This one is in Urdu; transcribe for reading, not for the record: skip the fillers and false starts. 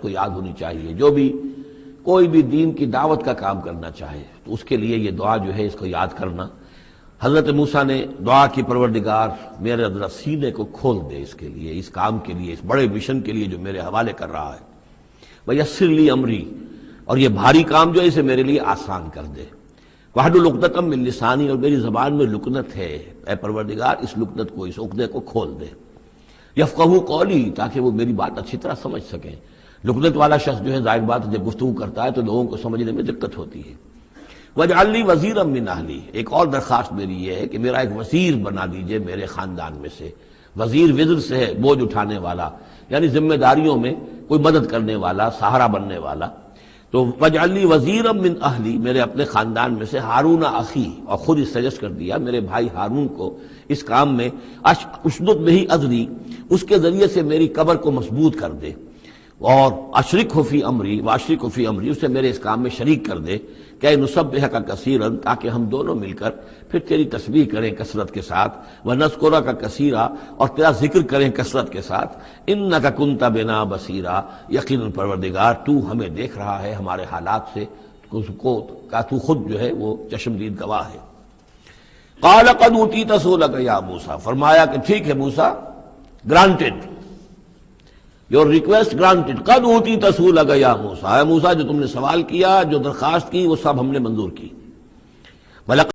کو یاد ہونی چاہیے. جو بھی کوئی بھی دین کی دعوت کا کام کرنا چاہے تو اس کے لیے یہ دعا جو ہے اس کو یاد کرنا. حضرت موسیٰ نے دعا کی پروردگار میرے ذرا سینے کو کھول دے اس کے لیے، اس کام کے لیے، اس بڑے مشن کے لیے جو میرے حوالے کر رہا ہے. وَيَسِّرْ لِي أَمْرِي، اور یہ بھاری کام جو ہے اسے میرے لیے آسان کر دے. وَاحْلُلْ عُقْدَةً مِّن لِّسَانِي، اور میری زبان میں لکنت ہے، اے پروردگار اس لکنت کو، اس عقدے کو کھول دے. یفقہوا قولی، تاکہ وہ میری بات اچھی طرح سمجھ سکیں. لکنت والا شخص جو ہے ظاہر بات جب گفتگو کرتا ہے تو لوگوں کو سمجھنے میں دقت ہوتی ہے. وَاجْعَلْ لِي وَزِيرًا مِّنْ أَهْلِي، ایک اور درخواست میری یہ ہے کہ میرا ایک وزیر بنا دیجئے میرے خاندان میں سے. وزیر وزر سے ہے بوجھ اٹھانے والا، یعنی ذمہ داریوں میں کوئی مدد کرنے والا، سہارا بننے والا. تو وَاجْعَلْ لِي وَزِيرًا مِّنْ أَهْلِي، میرے اپنے خاندان میں سے ہارون اخی، اور خود اس سجسٹ کر دیا میرے بھائی ہارون کو اس کام میں اشدد بہ اذری، اس کے ذریعے سے میری قبر کو مضبوط کر دے. اور اشرکہ فی امری، واشرکہ فی امری، اسے میرے اس کام میں شریک کر دے کہ نسبحک کثیرا، تاکہ ہم دونوں مل کر پھر تیری تسبیح کریں کثرت کے ساتھ. ونذکرک کثیرا، اور تیرا ذکر کریں کثرت کے ساتھ. انک کنت بنا بصیرا، یقیناً پروردگار تو ہمیں دیکھ رہا ہے ہمارے حالات سے، تو خود جو ہے وہ چشمدید گواہ ہے. قال قد اوتیت سؤلک یا موسیٰ، فرمایا کہ ٹھیک ہے موسیٰ، گرانٹڈ، your request granted. قد اوتیت سؤلک یا موسیٰ، اے موسیٰ جو تم نے سوال کیا، جو درخواست کی، وہ سب ہم نے منظور کی.